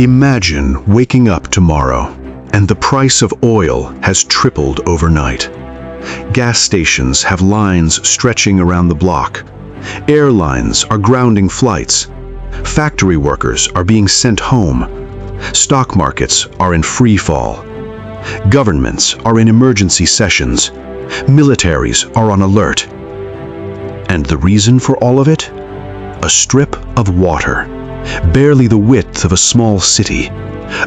Imagine waking up tomorrow and the price of oil has tripled overnight. Gas stations have lines stretching around the block. Airlines are grounding flights. Factory workers are being sent home. Stock markets are in free fall. Governments are in emergency sessions. Militaries are on alert. And the reason for all of it? A strip of water, barely the width of a small city.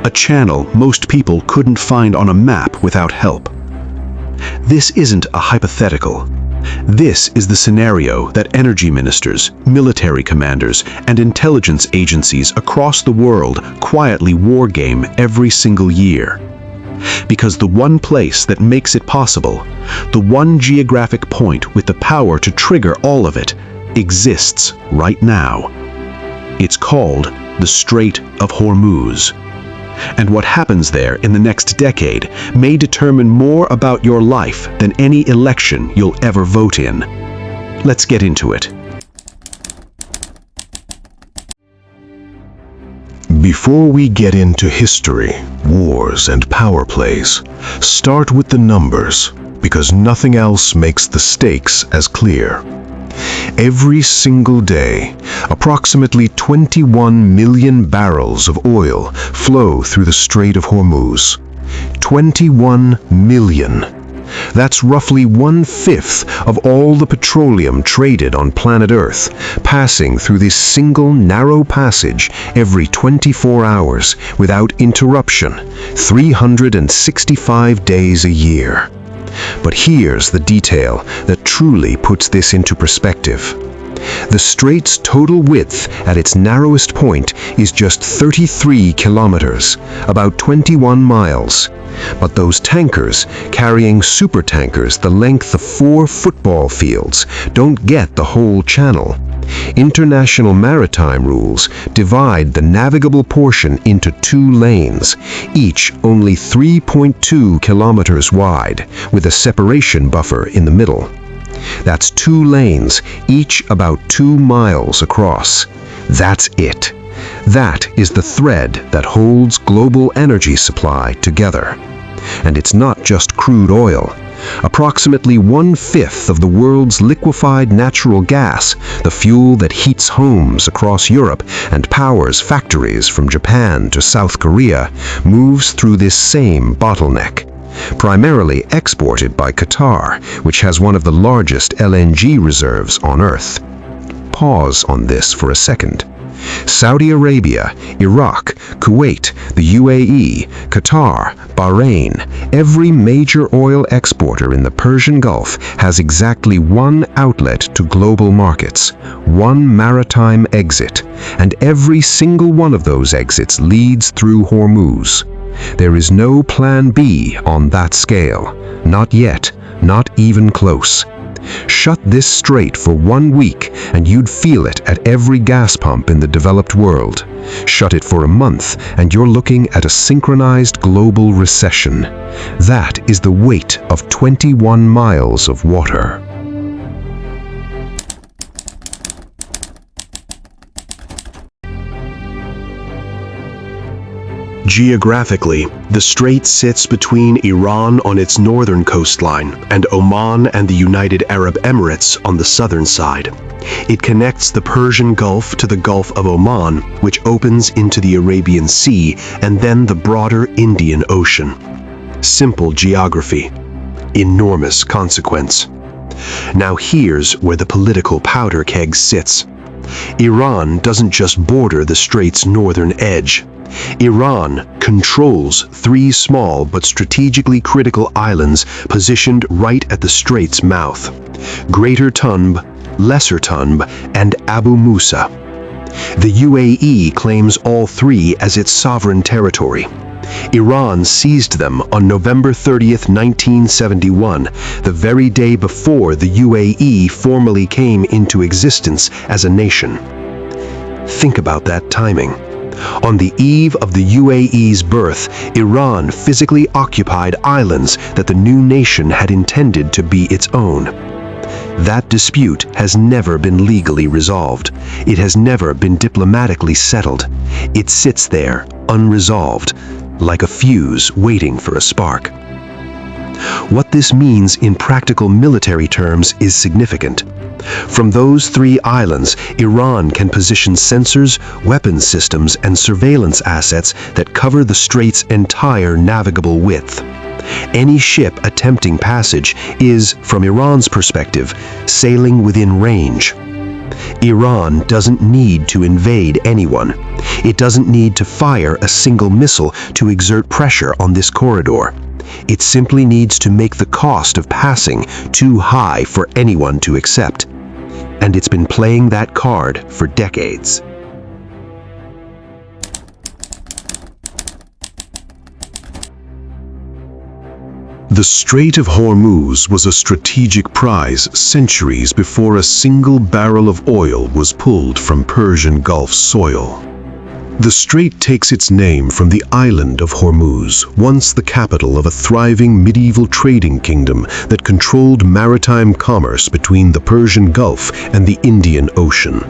A channel most people couldn't find on a map without help. This isn't a hypothetical. This is the scenario that energy ministers, military commanders, and intelligence agencies across the world quietly wargame every single year. Because the one place that makes it possible, the one geographic point with the power to trigger all of it, exists right now. It's called the Strait of Hormuz. And what happens there in the next decade may determine more about your life than any election you'll ever vote in. Let's get into it. Before we get into history, wars, and power plays, start with the numbers, because nothing else makes the stakes as clear. Every single day, approximately 21 million barrels of oil flow through the Strait of Hormuz. 21 million. That's roughly 1/5 of all the petroleum traded on planet Earth, passing through this single narrow passage every 24 hours without interruption, 365 days a year. But here's the detail that truly puts this into perspective. The strait's total width at its narrowest point is just 33 kilometers, about 21 miles. But those tankers, carrying supertankers the length of 4 football fields, don't get the whole channel. International maritime rules divide the navigable portion into 2 lanes, each only 3.2 kilometers wide, with a separation buffer in the middle. That's 2 lanes, each about 2 miles across. That's it. That is the thread that holds global energy supply together. And it's not just crude oil. Approximately 1/5 of the world's liquefied natural gas, the fuel that heats homes across Europe and powers factories from Japan to South Korea, moves through this same bottleneck. Primarily exported by Qatar, which has one of the largest LNG reserves on Earth. Pause on this for a second. Saudi Arabia, Iraq, Kuwait, the UAE, Qatar, Bahrain, every major oil exporter in the Persian Gulf has exactly one outlet to global markets, one maritime exit, and every single one of those exits leads through Hormuz. There is no plan B on that scale. Not yet, not even close. Shut this strait for 1 week and you'd feel it at every gas pump in the developed world. Shut it for a month and you're looking at a synchronized global recession. That is the weight of 21 miles of water. Geographically, the strait sits between Iran on its northern coastline and Oman and the United Arab Emirates on the southern side. It connects the Persian Gulf to the Gulf of Oman, which opens into the Arabian Sea and then the broader Indian Ocean. Simple geography, enormous consequence. Now here's where the political powder keg sits. Iran doesn't just border the strait's northern edge. Iran controls 3 small but strategically critical islands positioned right at the strait's mouth: Greater Tunb, Lesser Tunb, and Abu Musa. The UAE claims all 3 as its sovereign territory. Iran seized them on November 30th, 1971, the very day before the UAE formally came into existence as a nation. Think about that timing. On the eve of the UAE's birth, Iran physically occupied islands that the new nation had intended to be its own. That dispute has never been legally resolved. It has never been diplomatically settled. It sits there, unresolved, like a fuse waiting for a spark. What this means in practical military terms is significant. From those 3 islands, Iran can position sensors, weapons systems, and surveillance assets that cover the strait's entire navigable width. Any ship attempting passage is, from Iran's perspective, sailing within range. Iran doesn't need to invade anyone. It doesn't need to fire a single missile to exert pressure on this corridor. It simply needs to make the cost of passing too high for anyone to accept. And it's been playing that card for decades. The Strait of Hormuz was a strategic prize centuries before a single barrel of oil was pulled from Persian Gulf soil. The strait takes its name from the island of Hormuz, once the capital of a thriving medieval trading kingdom that controlled maritime commerce between the Persian Gulf and the Indian Ocean.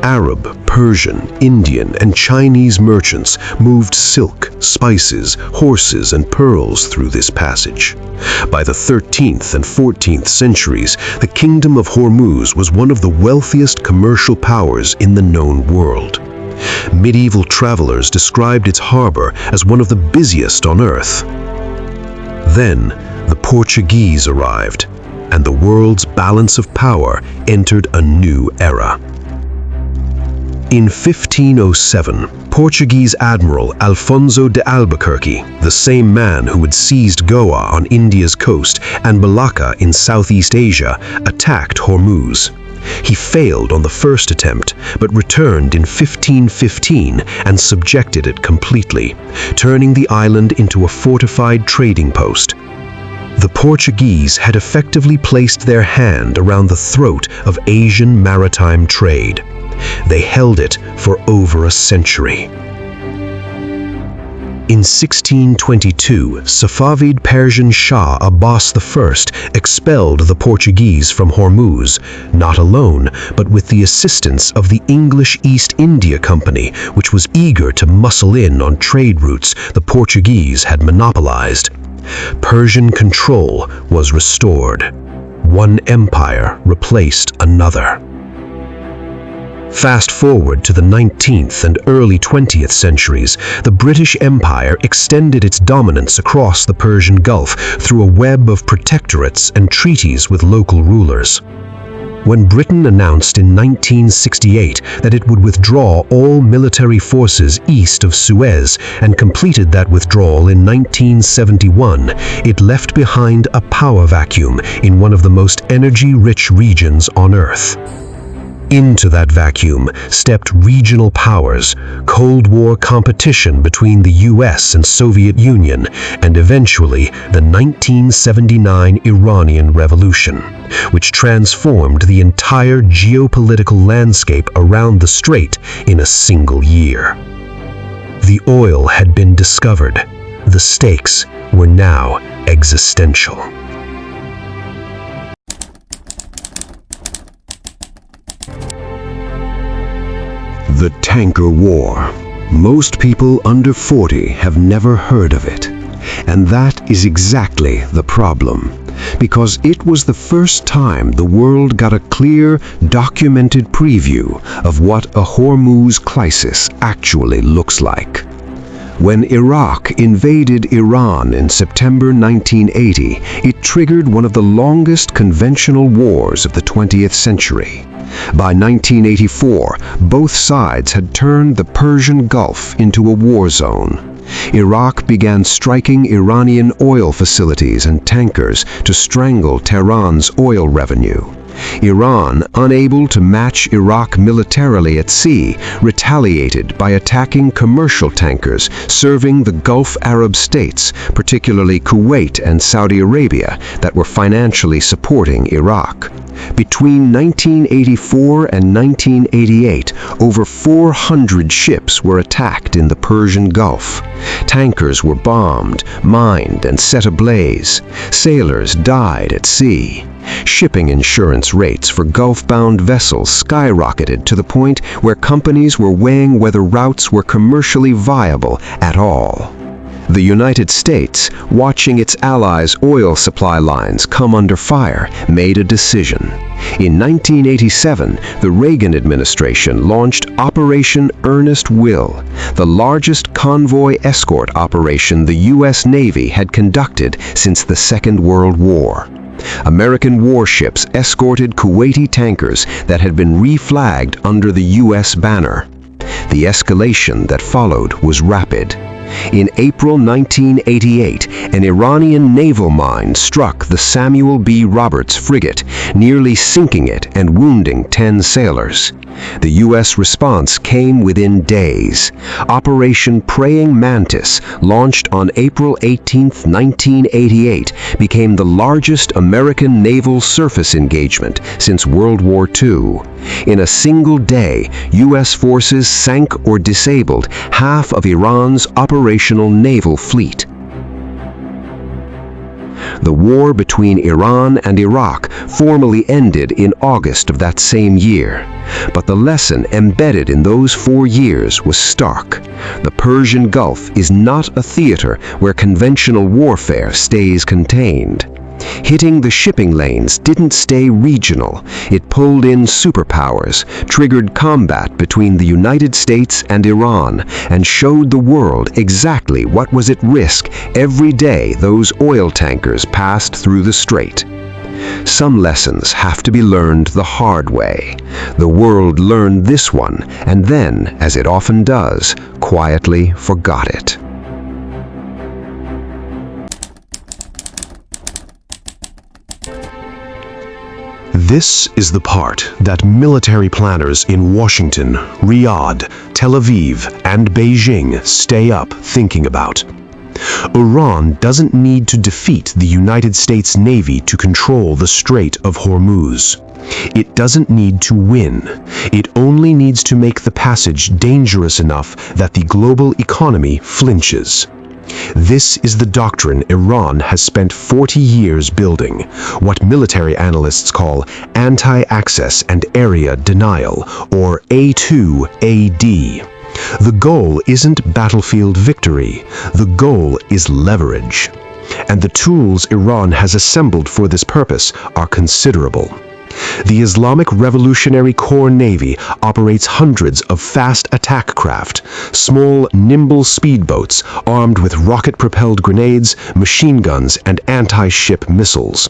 Arab, Persian, Indian, and Chinese merchants moved silk, spices, horses, and pearls through this passage. By the 13th and 14th centuries, the Kingdom of Hormuz was one of the wealthiest commercial powers in the known world. Medieval travelers described its harbor as one of the busiest on Earth. Then, the Portuguese arrived, and the world's balance of power entered a new era. In 1507, Portuguese Admiral Alfonso de Albuquerque, the same man who had seized Goa on India's coast and Malacca in Southeast Asia, attacked Hormuz. He failed on the first attempt, but returned in 1515 and subjected it completely, turning the island into a fortified trading post. The Portuguese had effectively placed their hand around the throat of Asian maritime trade. They held it for over a century. In 1622, Safavid Persian Shah Abbas I expelled the Portuguese from Hormuz, not alone, but with the assistance of the English East India Company, which was eager to muscle in on trade routes the Portuguese had monopolized. Persian control was restored. One empire replaced another. Fast forward to the 19th and early 20th centuries, the British Empire extended its dominance across the Persian Gulf through a web of protectorates and treaties with local rulers. When Britain announced in 1968 that it would withdraw all military forces east of Suez and completed that withdrawal in 1971, it left behind a power vacuum in one of the most energy-rich regions on Earth. Into that vacuum stepped regional powers, Cold War competition between the US and Soviet Union, and eventually the 1979 Iranian Revolution, which transformed the entire geopolitical landscape around the strait in a single year. The oil had been discovered. The stakes were now existential. The tanker war. Most people under 40 have never heard of it. And that is exactly the problem. Because it was the first time the world got a clear, documented preview of what a Hormuz crisis actually looks like. When Iraq invaded Iran in September 1980, it triggered one of the longest conventional wars of the 20th century. By 1984, both sides had turned the Persian Gulf into a war zone. Iraq began striking Iranian oil facilities and tankers to strangle Tehran's oil revenue. Iran, unable to match Iraq militarily at sea, retaliated by attacking commercial tankers serving the Gulf Arab states, particularly Kuwait and Saudi Arabia, that were financially supporting Iraq. Between 1984 and 1988, over 400 ships were attacked in the Persian Gulf. Tankers were bombed, mined, and set ablaze. Sailors died at sea. Shipping insurance rates for Gulf-bound vessels skyrocketed to the point where companies were weighing whether routes were commercially viable at all. The United States, watching its allies' oil supply lines come under fire, made a decision. In 1987, the Reagan administration launched Operation Earnest Will, the largest convoy escort operation the U.S. Navy had conducted since the Second World War. American warships escorted Kuwaiti tankers that had been reflagged under the U.S. banner. The escalation that followed was rapid. In April 1988, an Iranian naval mine struck the Samuel B. Roberts frigate, nearly sinking it and wounding 10 sailors. The U.S. response came within days. Operation Praying Mantis, launched on April 18, 1988, became the largest American naval surface engagement since World War II. In a single day, U.S. forces sank or disabled half of Iran's operational naval fleet. The war between Iran and Iraq formally ended in August of that same year. But the lesson embedded in those 4 years was stark. The Persian Gulf is not a theater where conventional warfare stays contained. Hitting the shipping lanes didn't stay regional. It pulled in superpowers, triggered combat between the United States and Iran, and showed the world exactly what was at risk every day those oil tankers passed through the strait. Some lessons have to be learned the hard way. The world learned this one, and then, as it often does, quietly forgot it. This is the part that military planners in Washington, Riyadh, Tel Aviv, and Beijing stay up thinking about. Iran doesn't need to defeat the United States Navy to control the Strait of Hormuz. It doesn't need to win. It only needs to make the passage dangerous enough that the global economy flinches. This is the doctrine Iran has spent 40 years building, what military analysts call anti-access and area denial, or A2AD. The goal isn't battlefield victory, the goal is leverage. And the tools Iran has assembled for this purpose are considerable. The Islamic Revolutionary Corps Navy operates hundreds of fast attack craft, small, nimble speedboats armed with rocket-propelled grenades, machine guns, and anti-ship missiles.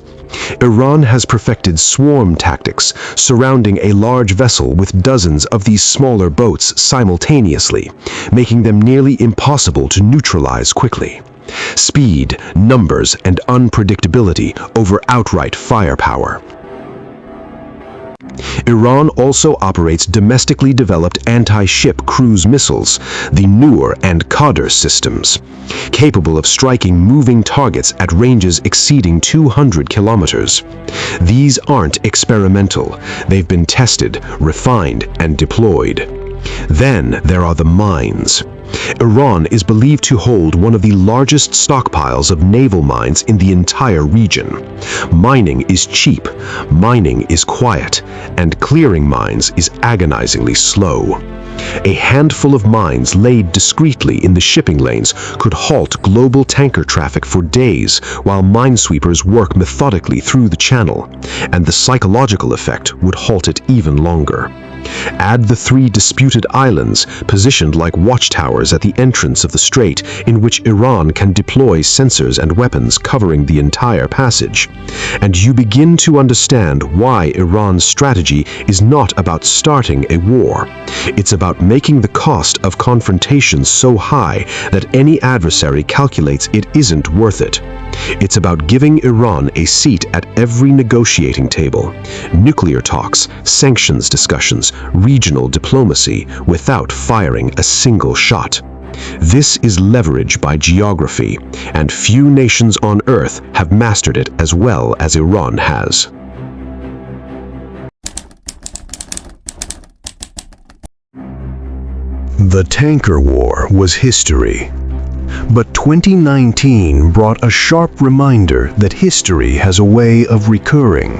Iran has perfected swarm tactics, surrounding a large vessel with dozens of these smaller boats simultaneously, making them nearly impossible to neutralize quickly. Speed, numbers, and unpredictability over outright firepower. Iran also operates domestically developed anti-ship cruise missiles, the Noor and Qadr systems, capable of striking moving targets at ranges exceeding 200 kilometers. These aren't experimental. They've been tested, refined, and deployed. Then there are the mines. Iran is believed to hold one of the largest stockpiles of naval mines in the entire region. Mining is cheap, mining is quiet, and clearing mines is agonizingly slow. A handful of mines laid discreetly in the shipping lanes could halt global tanker traffic for days while minesweepers work methodically through the channel, and the psychological effect would halt it even longer. Add the 3 disputed islands, positioned like watchtowers at the entrance of the strait, in which Iran can deploy sensors and weapons covering the entire passage, and you begin to understand why Iran's strategy is not about starting a war. It's about making the cost of confrontation so high that any adversary calculates it isn't worth it. It's about giving Iran a seat at every negotiating table, nuclear talks, sanctions discussions, regional diplomacy, without firing a single shot. This is leverage by geography, and few nations on Earth have mastered it as well as Iran has. The tanker war was history. But 2019 brought a sharp reminder that history has a way of recurring.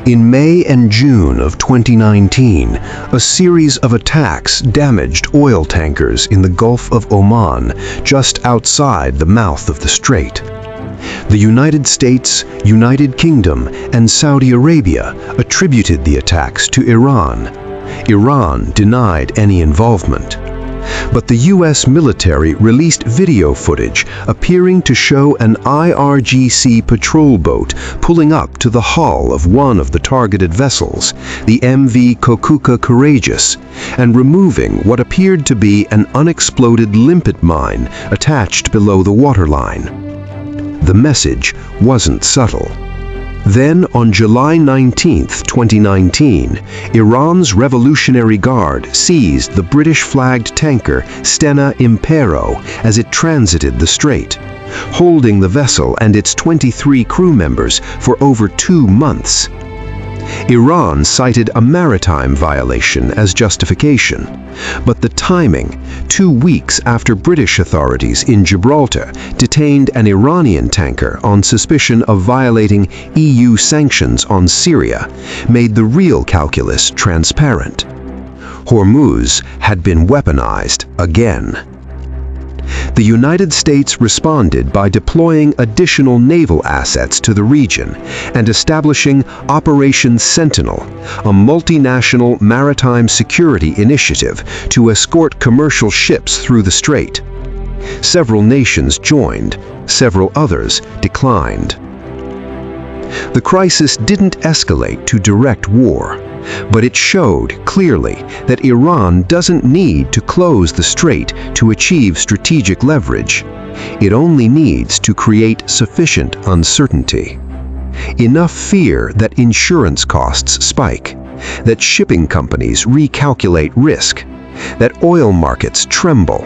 In May and June of 2019, a series of attacks damaged oil tankers in the Gulf of Oman, just outside the mouth of the strait. The United States, United Kingdom, and Saudi Arabia attributed the attacks to Iran. Iran denied any involvement. But the U.S. military released video footage appearing to show an IRGC patrol boat pulling up to the hull of one of the targeted vessels, the MV Kokuka Courageous, and removing what appeared to be an unexploded limpet mine attached below the waterline. The message wasn't subtle. Then, on July 19, 2019, Iran's Revolutionary Guard seized the British-flagged tanker Stena Impero as it transited the strait, holding the vessel and its 23 crew members for over 2 months. Iran cited a maritime violation as justification, but the timing, 2 weeks after British authorities in Gibraltar detained an Iranian tanker on suspicion of violating EU sanctions on Syria, made the real calculus transparent. Hormuz had been weaponized again. The United States responded by deploying additional naval assets to the region and establishing Operation Sentinel, a multinational maritime security initiative to escort commercial ships through the strait. Several nations joined, several others declined. The crisis didn't escalate to direct war, but it showed clearly that Iran doesn't need to close the strait to achieve strategic leverage. It only needs to create sufficient uncertainty. Enough fear that insurance costs spike, that shipping companies recalculate risk, that oil markets tremble,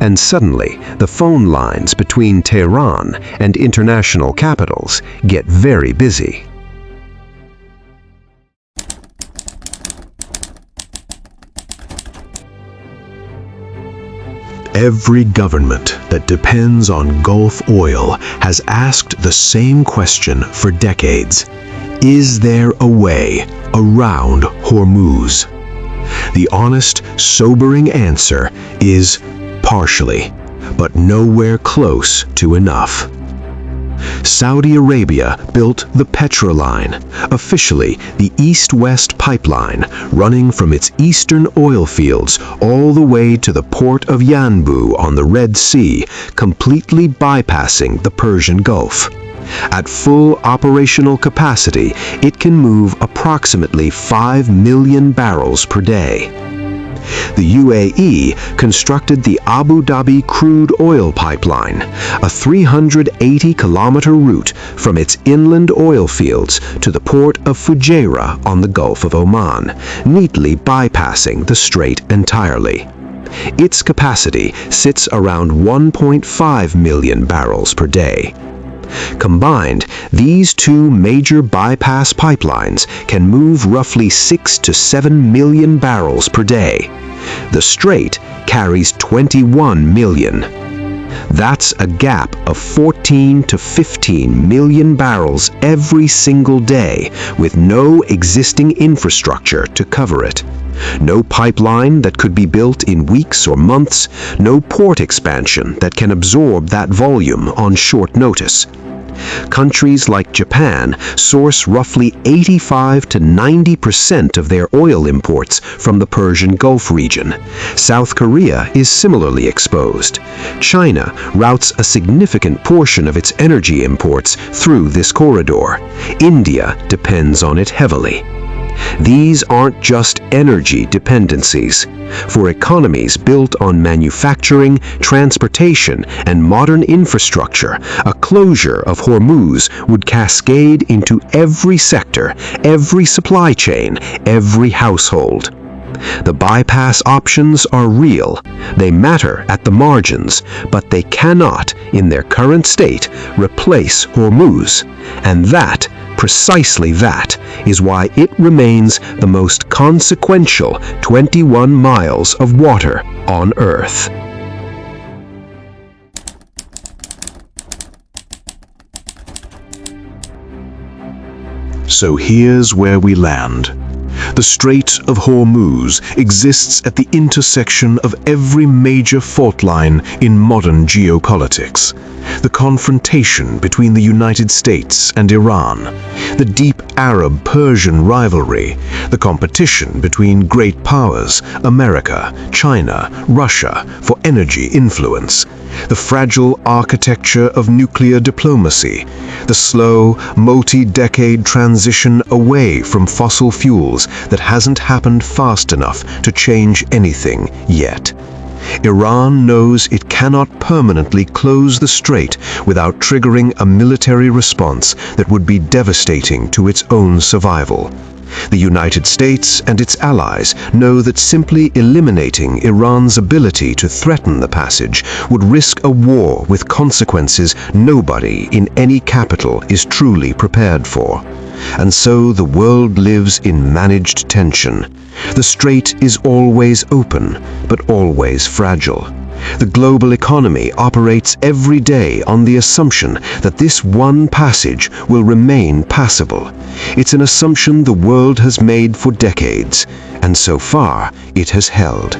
and suddenly the phone lines between Tehran and international capitals get very busy. Every government that depends on Gulf oil has asked the same question for decades. Is there a way around Hormuz? The honest, sobering answer is partially, but nowhere close to enough. Saudi Arabia built the Petroline, officially the East-West pipeline, running from its eastern oil fields all the way to the port of Yanbu on the Red Sea, completely bypassing the Persian Gulf. At full operational capacity, it can move approximately 5 million barrels per day. The UAE constructed the Abu Dhabi crude oil pipeline, a 380-kilometer route from its inland oil fields to the port of Fujairah on the Gulf of Oman, neatly bypassing the strait entirely. Its capacity sits around 1.5 million barrels per day. Combined, these two major bypass pipelines can move roughly 6 to 7 million barrels per day. The strait carries 21 million. That's a gap of 14 to 15 million barrels every single day, with no existing infrastructure to cover it. No pipeline that could be built in weeks or months, no port expansion that can absorb that volume on short notice. Countries like Japan source roughly 85 to 90% of their oil imports from the Persian Gulf region. South Korea is similarly exposed. China routes a significant portion of its energy imports through this corridor. India depends on it heavily. These aren't just energy dependencies. For economies built on manufacturing, transportation, and modern infrastructure, a closure of Hormuz would cascade into every sector, every supply chain, every household. The bypass options are real. They matter at the margins, but they cannot, in their current state, replace Hormuz. And that, precisely that, is why it remains the most consequential 21 miles of water on Earth. So here's where we land. The Strait of Hormuz exists at the intersection of every major fault line in modern geopolitics. The confrontation between the United States and Iran, the deep Arab-Persian rivalry, the competition between great powers, America, China, Russia, for energy influence, the fragile architecture of nuclear diplomacy, the slow, multi-decade transition away from fossil fuels that hasn't happened fast enough to change anything yet. Iran knows it cannot permanently close the strait without triggering a military response that would be devastating to its own survival. The United States and its allies know that simply eliminating Iran's ability to threaten the passage would risk a war with consequences nobody in any capital is truly prepared for. And so the world lives in managed tension. The strait is always open, but always fragile. The global economy operates every day on the assumption that this one passage will remain passable. It's an assumption the world has made for decades, and so far it has held.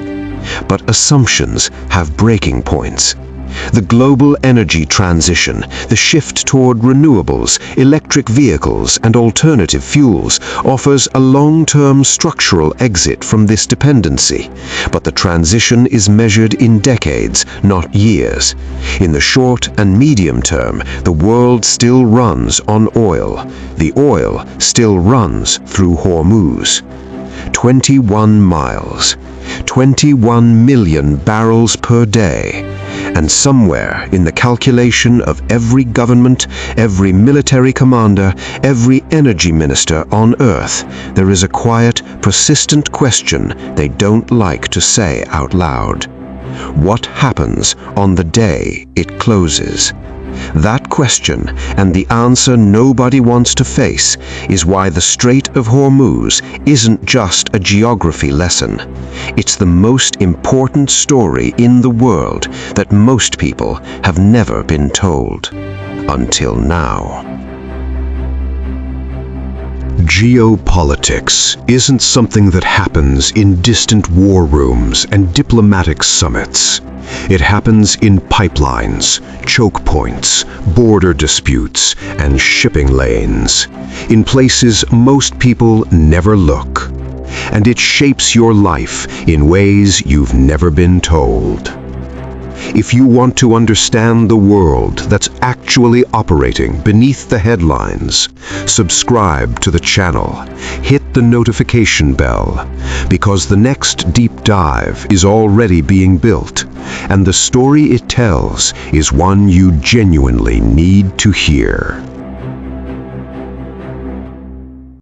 But assumptions have breaking points. The global energy transition, the shift toward renewables, electric vehicles, and alternative fuels offers a long-term structural exit from this dependency. But the transition is measured in decades, not years. In the short and medium term, the world still runs on oil. The oil still runs through Hormuz. 21 miles, 21 million barrels per day. And somewhere in the calculation of every government, every military commander, every energy minister on Earth, there is a quiet, persistent question they don't like to say out loud. What happens on the day it closes? That question, and the answer nobody wants to face, is why the Strait of Hormuz isn't just a geography lesson. It's the most important story in the world that most people have never been told. Until now. Geopolitics isn't something that happens in distant war rooms and diplomatic summits. It happens in pipelines, choke points, border disputes, and shipping lanes, in places most people never look. And it shapes your life in ways you've never been told. If you want to understand the world that's actually operating beneath the headlines, subscribe to the channel, hit the notification bell, because the next deep dive is already being built, and the story it tells is one you genuinely need to hear.